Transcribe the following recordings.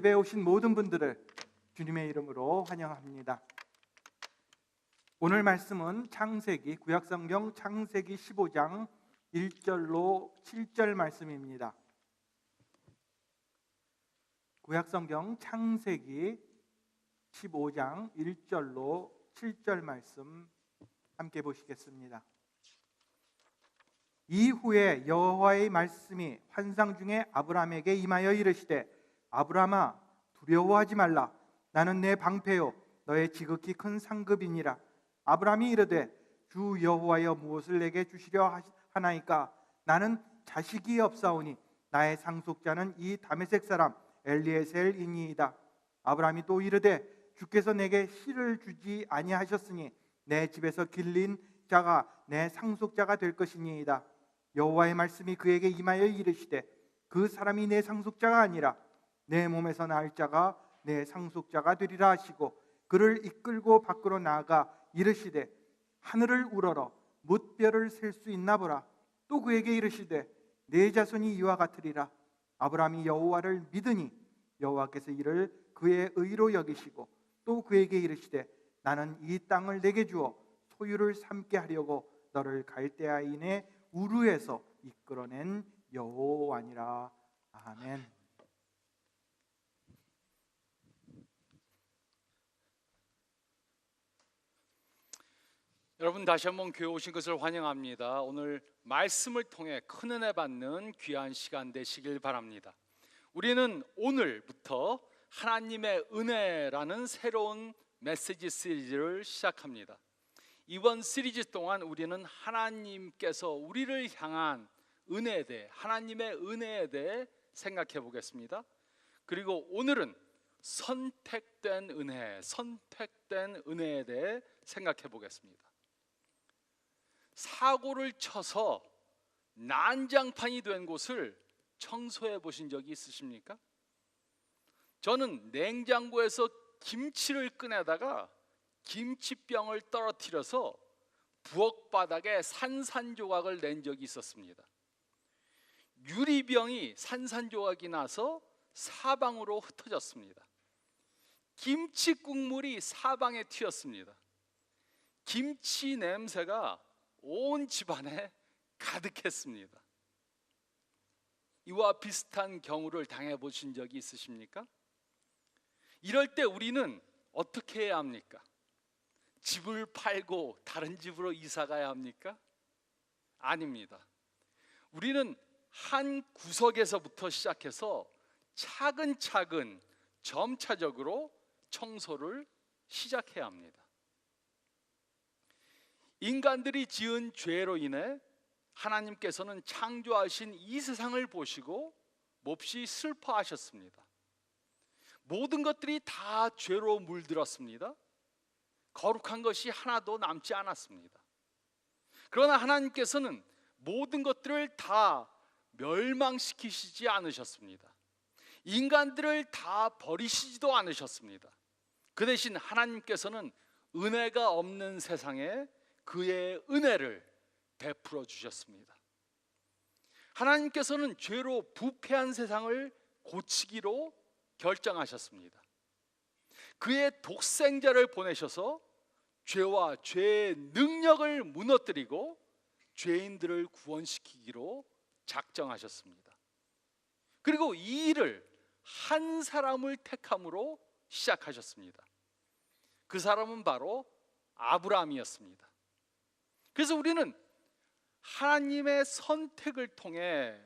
예배에 오신 모든 분들을 주님의 이름으로 환영합니다. 오늘 말씀은 창세기, 구약성경 창세기 15장 1절로 7절 말씀입니다. 구약성경 창세기 15장 1절로 7절 말씀 함께 보시겠습니다. 이후에 여호와의 말씀이 환상 중에 아브라함에게 임하여 이르시되 아브라함아 두려워하지 말라. 나는 내 방패요 너의 지극히 큰 상급이니라. 아브라함이 이르되 주 여호와여 무엇을 내게 주시려 하나이까? 나는 자식이 없사오니 나의 상속자는 이 다메섹 사람 엘리에셀이니이다. 아브라함이 또 이르되 주께서 내게 씨를 주지 아니하셨으니 내 집에서 길린 자가 내 상속자가 될 것이니이다. 여호와의 말씀이 그에게 임하여 이르시되 그 사람이 내 상속자가 아니라 내 몸에서 날 자가 내 상속자가 되리라 하시고 그를 이끌고 밖으로 나아가 이르시되 하늘을 우러러 뭇별을 셀 수 있나 보라. 또 그에게 이르시되 내 자손이 이와 같으리라. 아브라함이 여호와를 믿으니 여호와께서 이를 그의 의로 여기시고 또 그에게 이르시되 나는 이 땅을 내게 주어 소유를 삼게 하려고 너를 갈대아인의 우르에서 이끌어낸 여호와니라. 아멘. 여러분, 다시 한번 교회 오신 것을 환영합니다. 오늘 말씀을 통해 큰 은혜 받는 귀한 시간 되시길 바랍니다. 우리는 오늘부터 하나님의 은혜라는 새로운 메시지 시리즈를 시작합니다. 이번 시리즈 동안 우리는 하나님께서 우리를 향한 은혜에 대해, 하나님의 은혜에 대해 생각해 보겠습니다. 그리고 오늘은 선택된 은혜에 대해 생각해 보겠습니다. 사고를 쳐서 난장판이 된 곳을 청소해 보신 적이 있으십니까? 저는 냉장고에서 김치를 꺼내다가 김치병을 떨어뜨려서 부엌 바닥에 산산조각을 낸 적이 있었습니다. 유리병이 산산조각이 나서 사방으로 흩어졌습니다. 김치 국물이 사방에 튀었습니다. 김치 냄새가 온 집안에 가득했습니다. 이와 비슷한 경우를 당해보신 적이 있으십니까? 이럴 때 우리는 어떻게 해야 합니까? 집을 팔고 다른 집으로 이사 가야 합니까? 아닙니다. 우리는 한 구석에서부터 시작해서 차근차근 점차적으로 청소를 시작해야 합니다. 인간들이 지은 죄로 인해 하나님께서는 창조하신 이 세상을 보시고 몹시 슬퍼하셨습니다. 모든 것들이 다 죄로 물들었습니다. 거룩한 것이 하나도 남지 않았습니다. 그러나 하나님께서는 모든 것들을 다 멸망시키시지 않으셨습니다. 인간들을 다 버리시지도 않으셨습니다. 그 대신 하나님께서는 은혜가 없는 세상에 그의 은혜를 베풀어 주셨습니다. 하나님께서는 죄로 부패한 세상을 고치기로 결정하셨습니다. 그의 독생자를 보내셔서 죄와 죄의 능력을 무너뜨리고 죄인들을 구원시키기로 작정하셨습니다. 그리고 이 일을 한 사람을 택함으로 시작하셨습니다. 그 사람은 바로 아브라함이었습니다. 그래서 우리는 하나님의 선택을 통해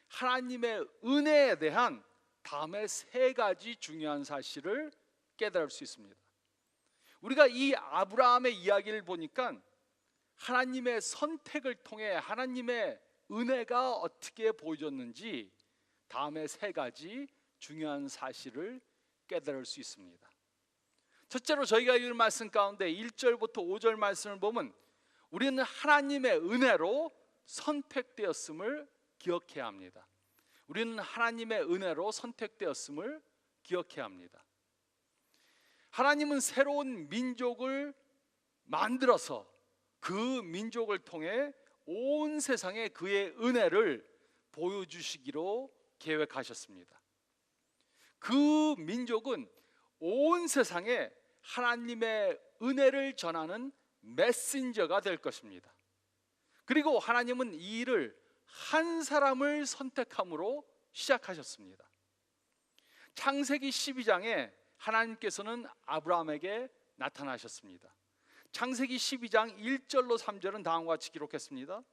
하나님의 은혜에 대한 다음에 세 가지 중요한 사실을 깨달을 수 있습니다. 우리가 이 아브라함의 이야기를 보니까 하나님의 선택을 통해 하나님의 은혜가 어떻게 보여졌는지 다음에 세 가지 중요한 사실을 깨달을 수 있습니다. 첫째로 저희가 읽은 말씀 가운데 1절부터 5절 말씀을 보면 우리는 하나님의 은혜로 선택되었음을 기억해야 합니다. 우리는 하나님의 은혜로 선택되었음을 기억해야 합니다. 하나님은 새로운 민족을 만들어서 그 민족을 통해 온 세상에 그의 은혜를 보여주시기로 계획하셨습니다. 그 민족은 온 세상에 하나님의 은혜를 전하는 메신저가 될 것입니다. 그리고 하나님은 이 일을 한 사람을 선택함으로 시작하셨습니다. 창세기 12장에 하나님께서는 아브라함에게 나타나셨습니다. 창세기 12장 1절로 3절은 다음과 같이 기록했습니다.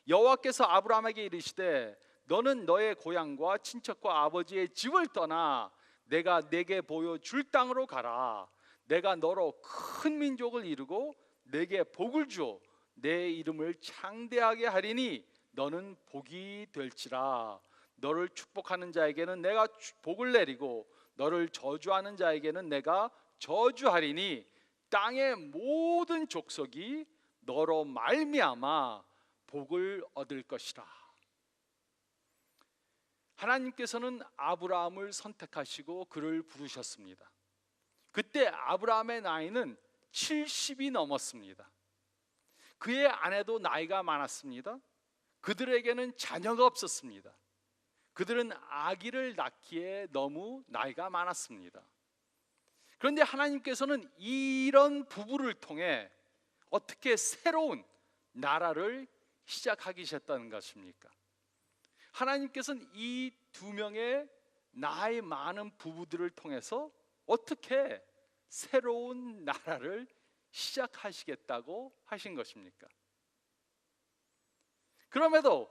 여호와께서 아브라함에게 이르시되 너는 너의 고향과 친척과 아버지의 집을 떠나 내가 내게 보여줄 땅으로 가라. 내가 너로 큰 민족을 이루고 내게 복을 주어 내 이름을 창대하게 하리니 너는 복이 될지라. 너를 축복하는 자에게는 내가 복을 내리고 너를 저주하는 자에게는 내가 저주하리니 땅의 모든 족속이 너로 말미암아 복을 얻을 것이라. 하나님께서는 아브라함을 선택하시고 그를 부르셨습니다. 그때 아브라함의 나이는 70이 넘었습니다. 그의 아내도 나이가 많았습니다. 그들에게는 자녀가 없었습니다. 그들은 아기를 낳기에 너무 나이가 많았습니다. 그런데 하나님께서는 이런 부부를 통해 어떻게 새로운 나라를 시작하시겠다는 것입니까? 하나님께서는 이 두 명의 나이 많은 부부들을 통해서 어떻게 새로운 나라를 시작하시겠다고 하신 것입니까? 그럼에도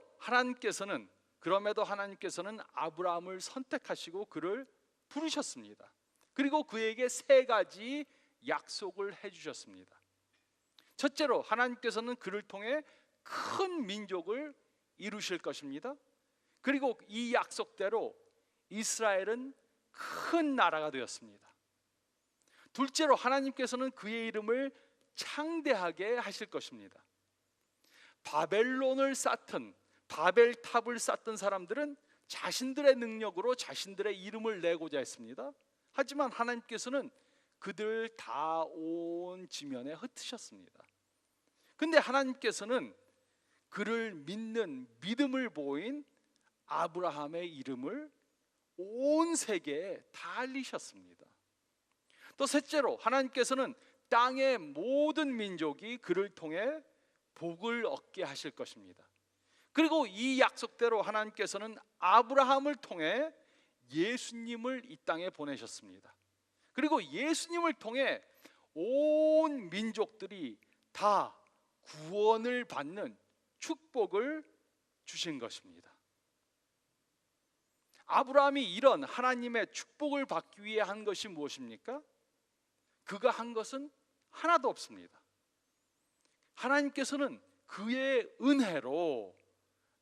하나님께서는 아브라함을 선택하시고 그를 부르셨습니다. 그리고 그에게 세 가지 약속을 해주셨습니다. 첫째로 하나님께서는 그를 통해 큰 민족을 이루실 것입니다. 그리고 이 약속대로 이스라엘은 큰 나라가 되었습니다. 둘째로 하나님께서는 그의 이름을 창대하게 하실 것입니다. 바벨탑을 쌓던 사람들은 자신들의 능력으로 자신들의 이름을 내고자 했습니다. 하지만 하나님께서는 그들 다 온 지면에 흩으셨습니다. 근데 하나님께서는 그를 믿는 믿음을 보인 아브라함의 이름을 온 세계에 다 알리셨습니다. 또 셋째로 하나님께서는 땅의 모든 민족이 그를 통해 복을 얻게 하실 것입니다. 그리고 이 약속대로 하나님께서는 아브라함을 통해 예수님을 이 땅에 보내셨습니다. 그리고 예수님을 통해 온 민족들이 다 구원을 받는 축복을 주신 것입니다. 아브라함이 이런 하나님의 축복을 받기 위해 한 것이 무엇입니까? 그가 한 것은 하나도 없습니다. 하나님께서는 그의 은혜로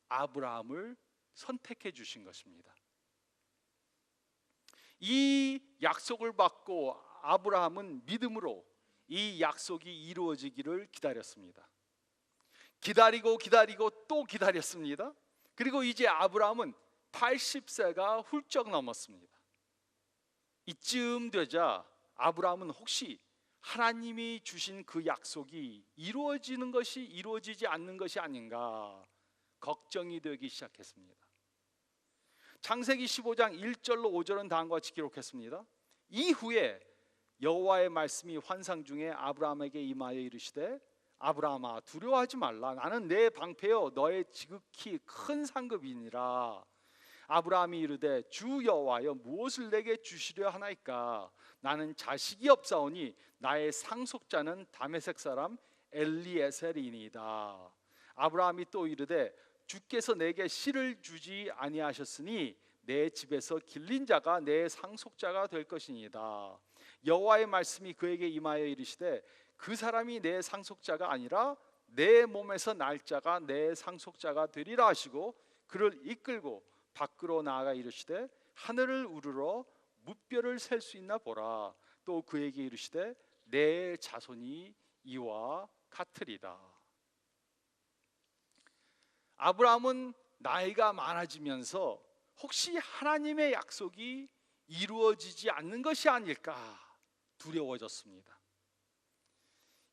아브라함을 선택해 주신 것입니다. 이 약속을 받고 아브라함은 믿음으로 이 약속이 이루어지기를 기다렸습니다. 기다리고 또 기다렸습니다. 그리고 이제 아브라함은 80세가 훌쩍 넘었습니다. 이쯤 되자 아브라함은 혹시 하나님이 주신 그 약속이 이루어지는 것이 이루어지지 않는 것이 아닌가 걱정이 되기 시작했습니다. 창세기 15장 1절로 5절은 다음과 같이 기록했습니다. 이후에 여호와의 말씀이 환상 중에 아브라함에게 임하여 이르시되 아브라함아 두려워하지 말라. 나는 내 방패여 너의 지극히 큰 상급이니라. 아브라함이 이르되 주 여호와여 무엇을 내게 주시려 하나이까? 나는 자식이 없사오니 나의 상속자는 다메섹 사람 엘리에셀이니이다. 아브라함이 또 이르되 주께서 내게 씨를 주지 아니하셨으니 내 집에서 길린 자가 내 상속자가 될 것이니이다. 여호와의 말씀이 그에게 임하여 이르시되 그 사람이 내 상속자가 아니라 내 몸에서 날 자가 내 상속자가 되리라 하시고 그를 이끌고 밖으로 나아가 이르시되 하늘을 우러러 무뼈를 셀 수 있나 보라. 또 그에게 이르시되 내 자손이 이와 같으리다. 아브라함은 나이가 많아지면서 혹시 하나님의 약속이 이루어지지 않는 것이 아닐까 두려워졌습니다.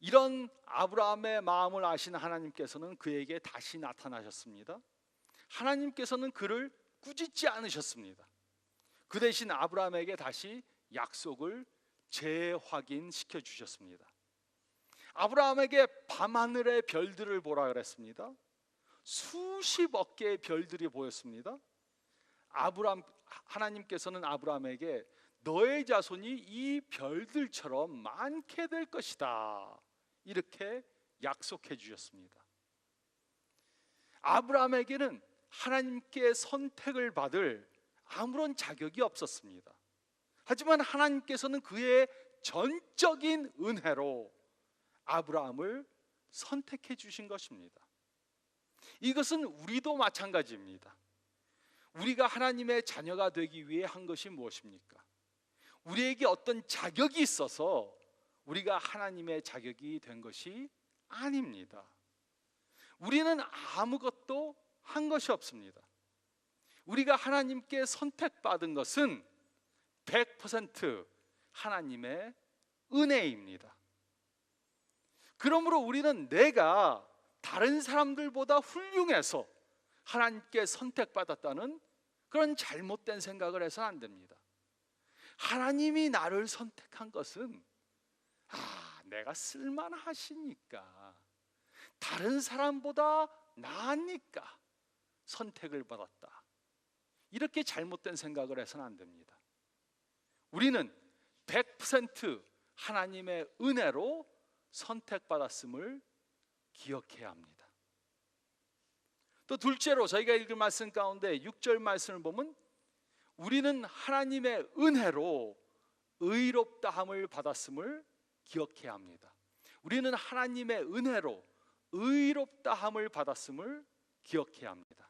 이런 아브라함의 마음을 아신 하나님께서는 그에게 다시 나타나셨습니다. 하나님께서는 그를 꾸짖지 않으셨습니다. 그 대신 아브라함에게 다시 약속을 재확인시켜 주셨습니다. 아브라함에게 밤하늘의 별들을 보라 그랬습니다. 수십억 개의 별들이 보였습니다. 하나님께서는 아브라함에게 너의 자손이 이 별들처럼 많게 될 것이다, 이렇게 약속해 주셨습니다. 아브라함에게는 하나님께 선택을 받을 아무런 자격이 없었습니다. 하지만 하나님께서는 그의 전적인 은혜로 아브라함을 선택해 주신 것입니다. 이것은 우리도 마찬가지입니다. 우리가 하나님의 자녀가 되기 위해 한 것이 무엇입니까? 우리에게 어떤 자격이 있어서 우리가 하나님의 자격이 된 것이 아닙니다. 우리는 아무것도 한 것이 없습니다. 우리가 하나님께 선택받은 것은 100% 하나님의 은혜입니다. 그러므로 우리는 내가 다른 사람들보다 훌륭해서 하나님께 선택받았다는 그런 잘못된 생각을 해서는 안 됩니다. 하나님이 나를 선택한 것은 내가 쓸만하시니까, 다른 사람보다 나으니까 선택을 받았다, 이렇게 잘못된 생각을 해서는 안 됩니다. 우리는 100% 하나님의 은혜로 선택받았음을 기억해야 합니다. 또 둘째로 저희가 읽은 말씀 가운데 6절 말씀을 보면 우리는 하나님의 은혜로 의롭다함을 받았음을 기억해야 합니다. 우리는 하나님의 은혜로 의롭다함을 받았음을 기억해야 합니다.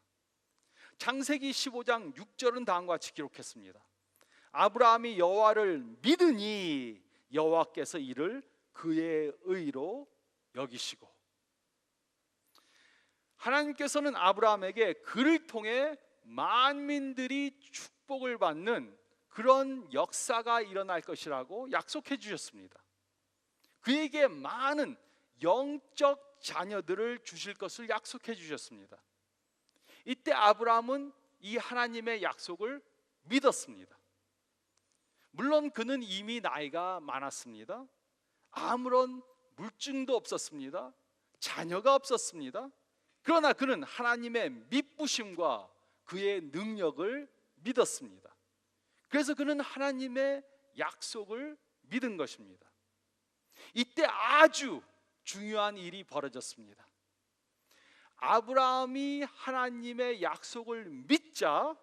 창세기 15장 6절은 다음과 같이 기록했습니다. 아브라함이 여호와를 믿으니 여호와께서 이를 그의 의로 여기시고, 하나님께서는 아브라함에게 그를 통해 만민들이 축복을 받는 그런 역사가 일어날 것이라고 약속해 주셨습니다. 그에게 많은 영적 자녀들을 주실 것을 약속해 주셨습니다. 이때 아브라함은 이 하나님의 약속을 믿었습니다. 물론 그는 이미 나이가 많았습니다. 아무런 물증도 없었습니다. 자녀가 없었습니다. 그러나 그는 하나님의 믿부심과 그의 능력을 믿었습니다. 그래서 그는 하나님의 약속을 믿은 것입니다. 이때 아주 중요한 일이 벌어졌습니다. 아브라함이 하나님의 약속을 믿자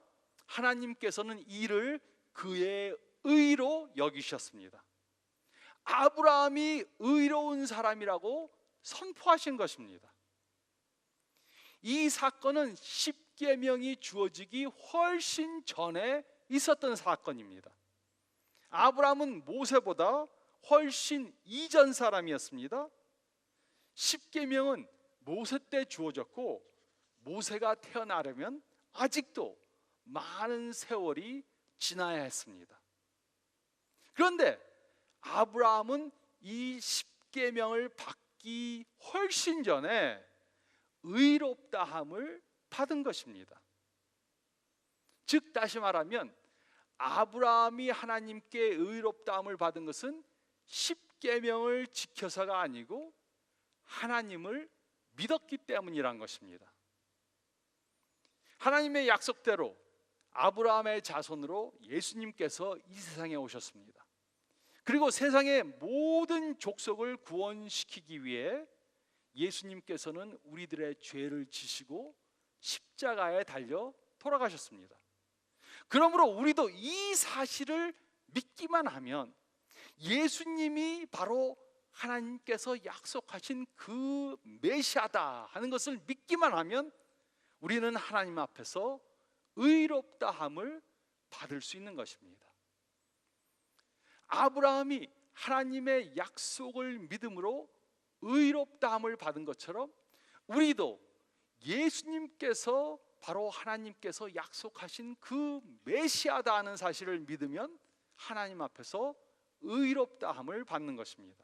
하나님께서는 이를 그의 의로 여기셨습니다. 아브라함이 의로운 사람이라고 선포하신 것입니다. 이 사건은 십계명이 주어지기 훨씬 전에 있었던 사건입니다. 아브라함은 모세보다 훨씬 이전 사람이었습니다. 십계명은 모세 때 주어졌고, 모세가 태어나려면 아직도 많은 세월이 지나야 했습니다. 그런데 아브라함은 이 십계명을 받기 훨씬 전에 의롭다함을 받은 것입니다. 즉 다시 말하면 아브라함이 하나님께 의롭다함을 받은 것은 십계명을 지켜서가 아니고 하나님을 믿었기 때문이란 것입니다. 하나님의 약속대로 아브라함의 자손으로 예수님께서 이 세상에 오셨습니다. 그리고 세상의 모든 족속을 구원시키기 위해 예수님께서는 우리들의 죄를 지시고 십자가에 달려 돌아가셨습니다. 그러므로 우리도 이 사실을 믿기만 하면, 예수님이 바로 하나님께서 약속하신 그 메시아다 하는 것을 믿기만 하면 우리는 하나님 앞에서 의롭다함을 받을 수 있는 것입니다. 아브라함이 하나님의 약속을 믿음으로 의롭다함을 받은 것처럼 우리도 예수님께서 바로 하나님께서 약속하신 그 메시아다 하는 사실을 믿으면 하나님 앞에서 의롭다함을 받는 것입니다.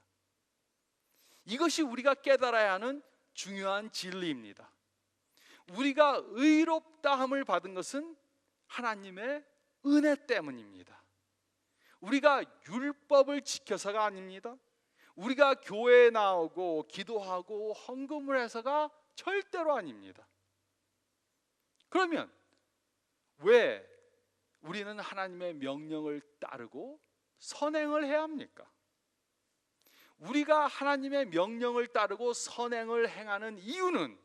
이것이 우리가 깨달아야 하는 중요한 진리입니다. 우리가 의롭다함을 받은 것은 하나님의 은혜 때문입니다. 우리가 율법을 지켜서가 아닙니다. 우리가 교회에 나오고 기도하고 헌금을 해서가 절대로 아닙니다. 그러면 왜 우리는 하나님의 명령을 따르고 선행을 해야 합니까? 우리가 하나님의 명령을 따르고 선행을 행하는 이유는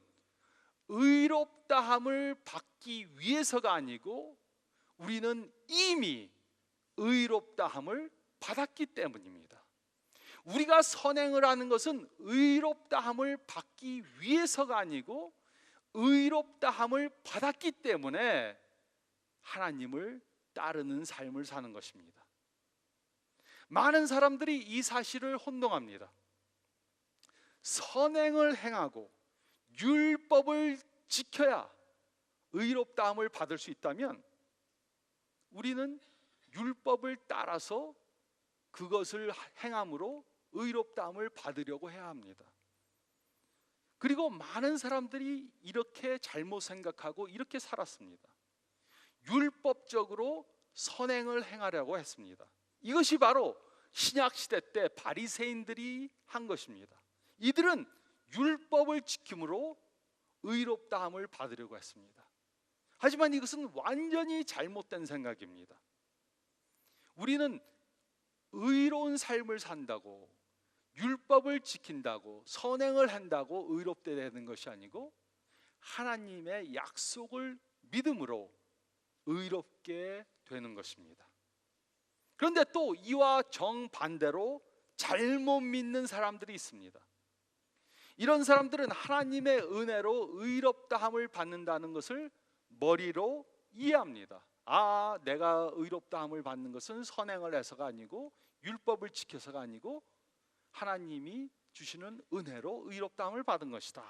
의롭다함을 받기 위해서가 아니고 우리는 이미 의롭다함을 받았기 때문입니다. 우리가 선행을 하는 것은 의롭다함을 받기 위해서가 아니고 의롭다함을 받았기 때문에 하나님을 따르는 삶을 사는 것입니다. 많은 사람들이 이 사실을 혼동합니다. 선행을 행하고 율법을 지켜야 의롭다함을 받을 수 있다면 우리는 율법을 따라서 그것을 행함으로 의롭다함을 받으려고 해야 합니다. 그리고 많은 사람들이 이렇게 잘못 생각하고 이렇게 살았습니다. 율법적으로 선행을 행하려고 했습니다. 이것이 바로 신약 시대 때 바리새인들이 한 것입니다. 이들은 율법을 지킴으로 의롭다함을 받으려고 했습니다. 하지만 이것은 완전히 잘못된 생각입니다. 우리는 의로운 삶을 산다고, 율법을 지킨다고, 선행을 한다고 의롭게 되는 것이 아니고 하나님의 약속을 믿음으로 의롭게 되는 것입니다. 그런데 또 이와 정반대로 잘못 믿는 사람들이 있습니다. 이런 사람들은 하나님의 은혜로 의롭다함을 받는다는 것을 머리로 이해합니다. 아, 내가 의롭다함을 받는 것은 선행을 해서가 아니고 율법을 지켜서가 아니고 하나님이 주시는 은혜로 의롭다함을 받은 것이다.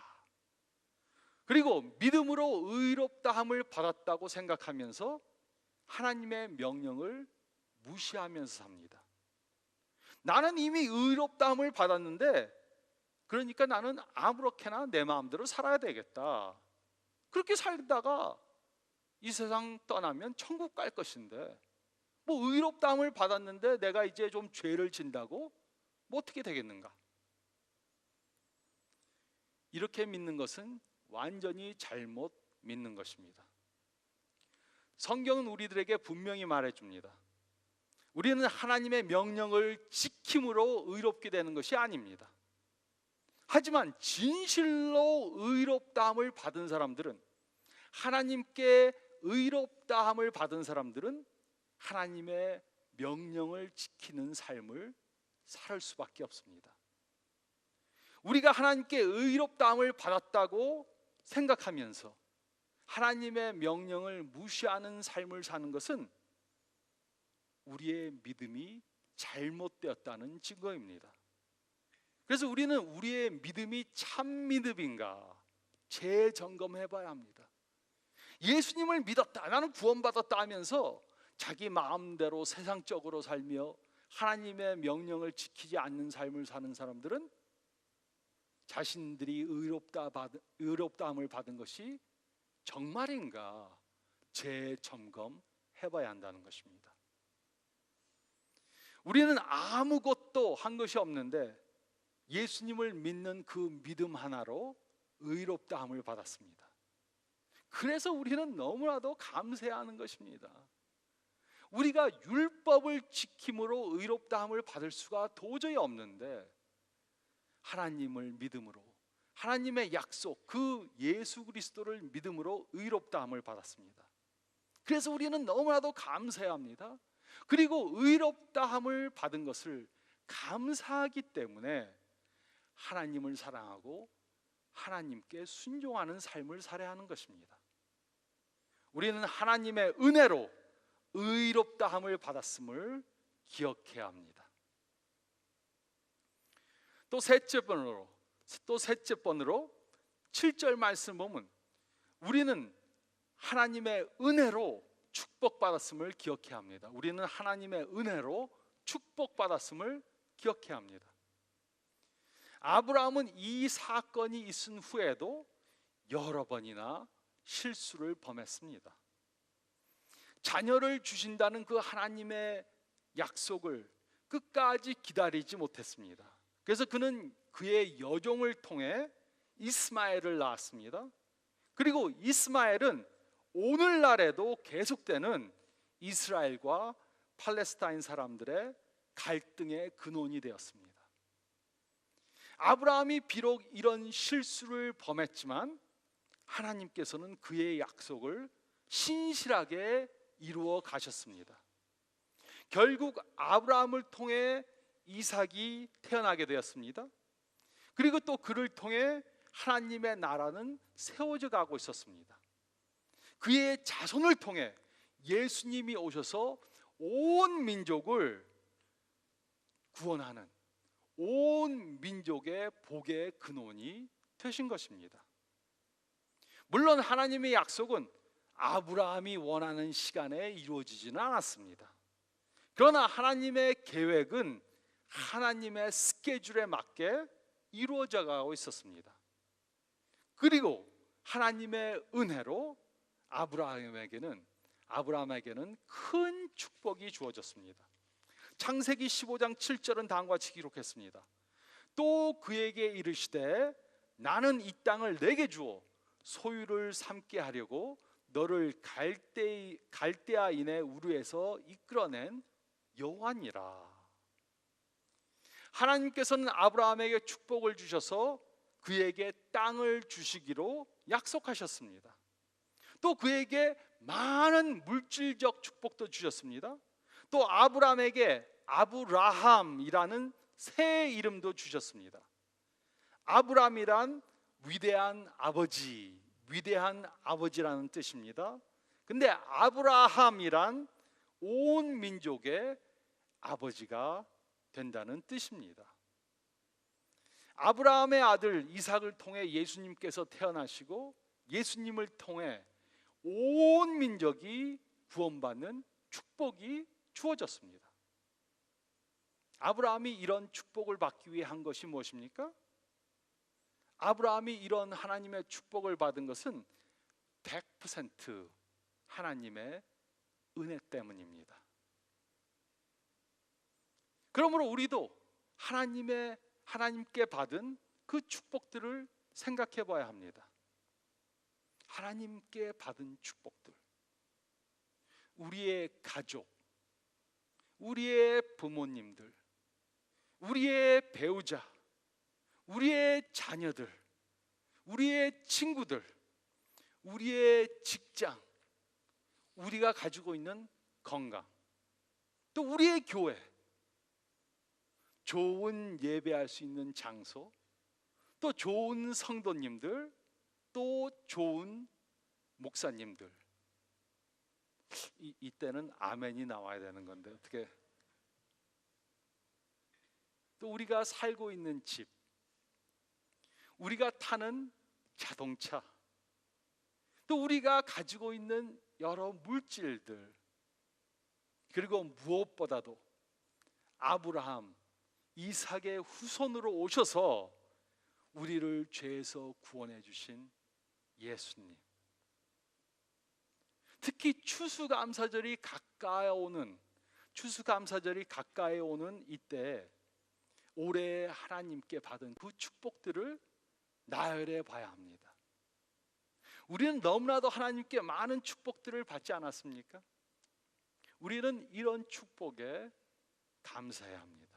그리고 믿음으로 의롭다함을 받았다고 생각하면서 하나님의 명령을 무시하면서 삽니다. 나는 이미 의롭다함을 받았는데 그러니까 나는 아무렇게나 내 마음대로 살아야 되겠다. 그렇게 살다가 이 세상 떠나면 천국 갈 것인데 뭐 의롭다함을 받았는데 내가 이제 좀 죄를 진다고 뭐 어떻게 되겠는가? 이렇게 믿는 것은 완전히 잘못 믿는 것입니다. 성경은 우리들에게 분명히 말해줍니다. 우리는 하나님의 명령을 지킴으로 의롭게 되는 것이 아닙니다. 하지만 진실로 의롭다함을 받은 사람들은, 하나님께 의롭다함을 받은 사람들은 하나님의 명령을 지키는 삶을 살 수밖에 없습니다. 우리가 하나님께 의롭다함을 받았다고 생각하면서 하나님의 명령을 무시하는 삶을 사는 것은 우리의 믿음이 잘못되었다는 증거입니다. 그래서 우리는 우리의 믿음이 참 믿음인가 재점검해 봐야 합니다. 예수님을 믿었다, 나는 구원받았다 하면서 자기 마음대로 세상적으로 살며 하나님의 명령을 지키지 않는 삶을 사는 사람들은 자신들이 의롭다함을 받은 것이 정말인가 재점검해 봐야 한다는 것입니다. 우리는 아무것도 한 것이 없는데 예수님을 믿는 그 믿음 하나로 의롭다함을 받았습니다. 그래서 우리는 너무나도 감사하는 것입니다. 우리가 율법을 지킴으로 의롭다함을 받을 수가 도저히 없는데 하나님을 믿음으로, 하나님의 약속, 그 예수 그리스도를 믿음으로 의롭다함을 받았습니다. 그래서 우리는 너무나도 감사해야 합니다. 그리고 의롭다함을 받은 것을 감사하기 때문에 하나님을 사랑하고 하나님께 순종하는 삶을 살아야 하는 것입니다. 우리는 하나님의 은혜로 의롭다함을 받았음을 기억해야 합니다. 또 셋째 번으로 7절 말씀 보면 우리는 하나님의 은혜로 축복받았음을 기억해야 합니다. 우리는 하나님의 은혜로 축복받았음을 기억해야 합니다. 아브라함은 이 사건이 있은 후에도 여러 번이나 실수를 범했습니다. 자녀를 주신다는 그 하나님의 약속을 끝까지 기다리지 못했습니다. 그래서 그는 그의 여종을 통해 이스마엘을 낳았습니다. 그리고 이스마엘은 오늘날에도 계속되는 이스라엘과 팔레스타인 사람들의 갈등의 근원이 되었습니다. 아브라함이 비록 이런 실수를 범했지만 하나님께서는 그의 약속을 신실하게 이루어 가셨습니다. 결국 아브라함을 통해 이삭이 태어나게 되었습니다. 그리고 또 그를 통해 하나님의 나라는 세워져 가고 있었습니다. 그의 자손을 통해 예수님이 오셔서 온 민족을 구원하는, 온 민족의 복의 근원이 되신 것입니다. 물론 하나님의 약속은 아브라함이 원하는 시간에 이루어지지는 않았습니다. 그러나 하나님의 계획은 하나님의 스케줄에 맞게 이루어져 가고 있었습니다. 그리고 하나님의 은혜로 아브라함에게는 큰 축복이 주어졌습니다. 창세기 15장 7절은 다음과 같이 기록했습니다. 또 그에게 이르시되 나는 이 땅을 내게 주어 소유를 삼게 하려고 너를 갈대아인의 우르에서 이끌어낸 여호와니라. 하나님께서는 아브라함에게 축복을 주셔서 그에게 땅을 주시기로 약속하셨습니다. 또 그에게 많은 물질적 축복도 주셨습니다. 또 아브라함에게 아브라함이라는 새 이름도 주셨습니다. 아브라함이란 위대한 아버지, 위대한 아버지라는 뜻입니다. 근데 아브라함이란 온 민족의 아버지가 된다는 뜻입니다. 아브라함의 아들 이삭을 통해 예수님께서 태어나시고 예수님을 통해 온 민족이 구원받는 축복이 주어졌습니다. 아브라함이 이런 축복을 받기 위해 한 것이 무엇입니까? 아브라함이 이런 하나님의 축복을 받은 것은 100% 하나님의 은혜 때문입니다. 그러므로 우리도 하나님께 받은 그 축복들을 생각해 봐야 합니다. 하나님께 받은 축복들, 우리의 가족, 우리의 부모님들, 우리의 배우자, 우리의 자녀들, 우리의 친구들, 우리의 직장, 우리가 가지고 있는 건강, 또 우리의 교회, 좋은 예배할 수 있는 장소, 또 좋은 성도님들, 또 좋은 목사님들. 이때는 아멘이 나와야 되는 건데 어떻게? 또 우리가 살고 있는 집, 우리가 타는 자동차, 또 우리가 가지고 있는 여러 물질들, 그리고 무엇보다도 아브라함, 이삭의 후손으로 오셔서 우리를 죄에서 구원해 주신 예수님. 특히 추수감사절이 가까이 오는 이때 올해 하나님께 받은 그 축복들을 나열해 봐야 합니다. 우리는 너무나도 하나님께 많은 축복들을 받지 않았습니까? 우리는 이런 축복에 감사해야 합니다.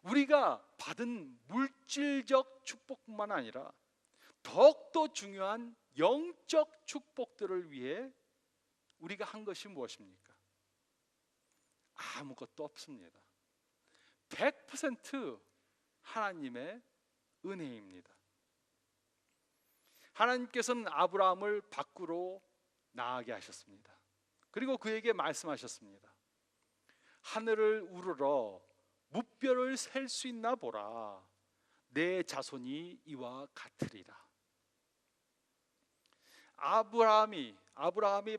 우리가 받은 물질적 축복뿐만 아니라 더욱더 중요한 영적 축복들을 위해 우리가 한 것이 무엇입니까? 아무것도 없습니다. 100% 하나님의 은혜입니다. 하나님께서는 아브라함을 밖으로 나가게 하셨습니다. 그리고 그에게 말씀하셨습니다. 하늘을 우러러 무뼈를 셀 수 있나 보라. 내 자손이 이와 같으리라. 아브라함이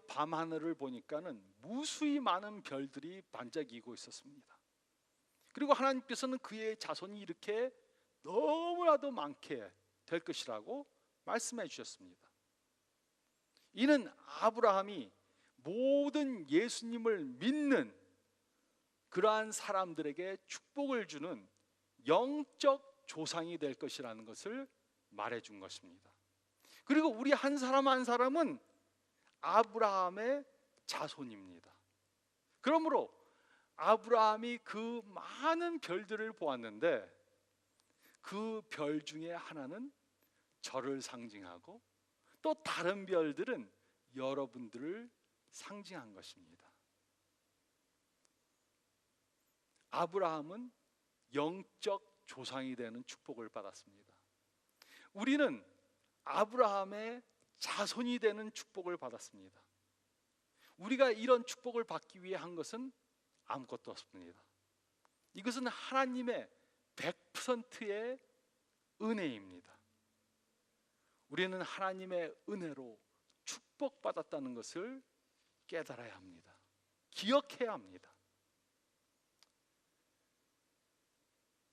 밤하늘을 보니까는 무수히 많은 별들이 반짝이고 있었습니다. 그리고 하나님께서는 그의 자손이 이렇게 너무나도 많게 될 것이라고 말씀해 주셨습니다. 이는 아브라함이 모든 예수님을 믿는 그러한 사람들에게 축복을 주는 영적 조상이 될 것이라는 것을 말해준 것입니다. 그리고 우리 한 사람 한 사람은 아브라함의 자손입니다. 그러므로 아브라함이 그 많은 별들을 보았는데 그 별 중에 하나는 저를 상징하고 또 다른 별들은 여러분들을 상징한 것입니다. 아브라함은 영적 조상이 되는 축복을 받았습니다. 우리는 아브라함의 자손이 되는 축복을 받았습니다. 우리가 이런 축복을 받기 위해 한 것은 아무것도 없습니다. 이것은 하나님의 100%의 은혜입니다. 우리는 하나님의 은혜로 축복받았다는 것을 깨달아야 합니다. 기억해야 합니다.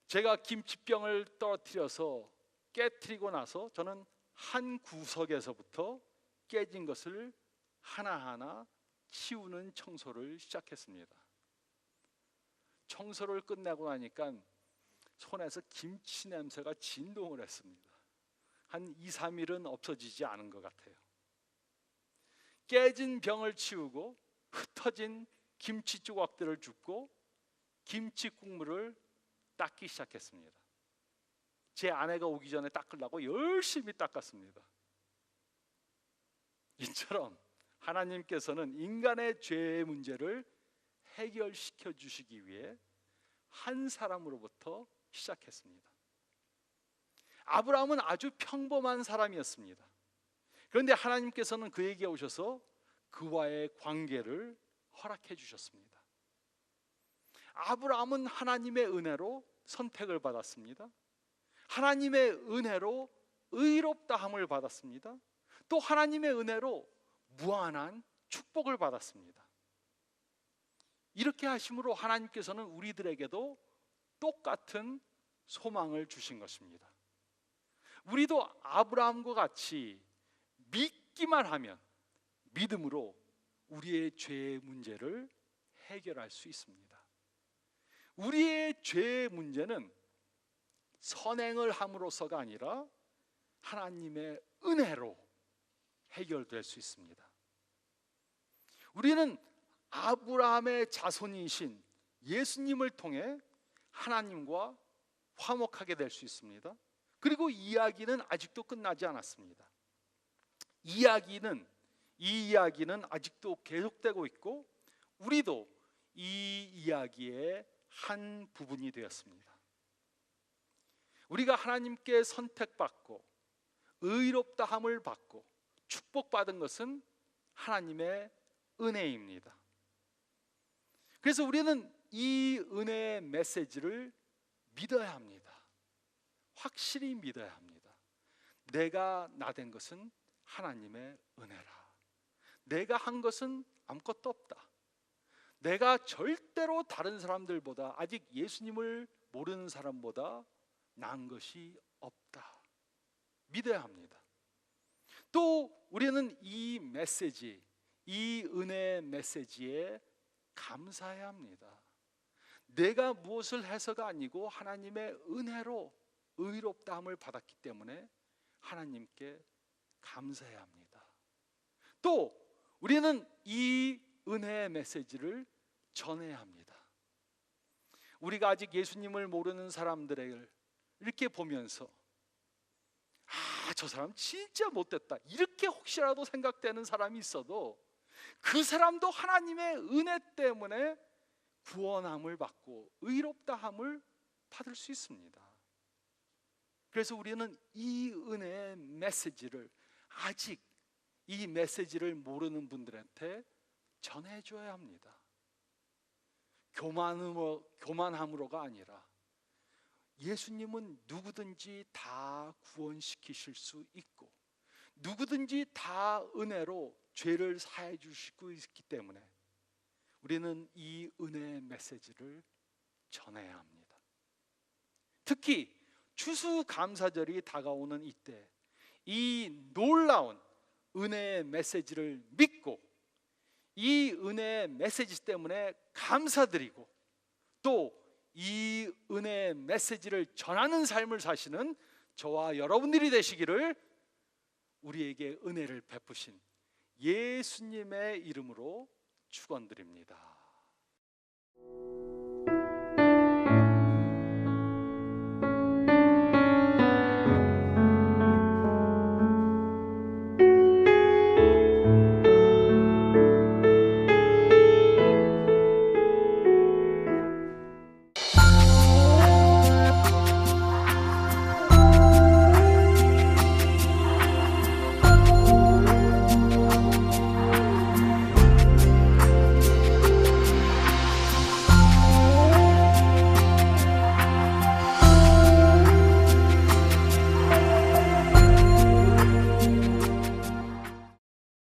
제가 김치병을 떨어뜨려서 깨트리고 나서 저는 한 구석에서부터 깨진 것을 하나하나 치우는 청소를 시작했습니다. 청소를 끝내고 나니까 손에서 김치 냄새가 진동을 했습니다. 한 2, 3일은 없어지지 않은 것 같아요. 깨진 병을 치우고 흩어진 김치 조각들을 줍고 김치 국물을 닦기 시작했습니다. 제 아내가 오기 전에 닦으려고 열심히 닦았습니다. 이처럼 하나님께서는 인간의 죄의 문제를 해결시켜 주시기 위해 한 사람으로부터 시작했습니다. 아브라함은 아주 평범한 사람이었습니다. 그런데 하나님께서는 그에게 오셔서 그와의 관계를 허락해 주셨습니다. 아브라함은 하나님의 은혜로 선택을 받았습니다. 하나님의 은혜로 의롭다함을 받았습니다. 또 하나님의 은혜로 무한한 축복을 받았습니다. 이렇게 하심으로 하나님께서는 우리들에게도 똑같은 소망을 주신 것입니다. 우리도 아브라함과 같이 믿기만 하면 믿음으로 우리의 죄의 문제를 해결할 수 있습니다. 우리의 죄의 문제는 선행을 함으로써가 아니라 하나님의 은혜로 해결될 수 있습니다. 우리는 아브라함의 자손이신 예수님을 통해 하나님과 화목하게 될 수 있습니다. 그리고 이야기는 아직도 끝나지 않았습니다. 이 이야기는 아직도 계속되고 있고 우리도 이 이야기의 한 부분이 되었습니다. 우리가 하나님께 선택받고 의롭다함을 받고 축복받은 것은 하나님의 은혜입니다. 그래서 우리는 이 은혜의 메시지를 믿어야 합니다. 확실히 믿어야 합니다. 내가 나된 것은 하나님의 은혜라. 내가 한 것은 아무것도 없다. 내가 절대로 다른 사람들보다 아직 예수님을 모르는 사람보다 나은 것이 없다. 믿어야 합니다. 또 우리는 이 메시지, 이 은혜의 메시지에 감사해야 합니다. 내가 무엇을 해서가 아니고 하나님의 은혜로 의롭다함을 받았기 때문에 하나님께 감사해야 합니다. 또 우리는 이 은혜의 메시지를 전해야 합니다. 우리가 아직 예수님을 모르는 사람들을 이렇게 보면서 저 사람 진짜 못됐다 이렇게 혹시라도 생각되는 사람이 있어도 그 사람도 하나님의 은혜 때문에 구원함을 받고 의롭다함을 받을 수 있습니다. 그래서 우리는 이 은혜의 메시지를 아직 이 메시지를 모르는 분들한테 전해줘야 합니다. 교만함으로가 아니라 예수님은 누구든지 다 구원시키실 수 있고 누구든지 다 은혜로 죄를 사해 주시고 있기 때문에 우리는 이 은혜의 메시지를 전해야 합니다. 특히 추수감사절이 다가오는 이때 이 놀라운 은혜의 메시지를 믿고 이 은혜의 메시지 때문에 감사드리고 또 이 은혜의 메시지를 전하는 삶을 사시는 저와 여러분들이 되시기를 우리에게 은혜를 베푸신 예수님의 이름으로 축원드립니다.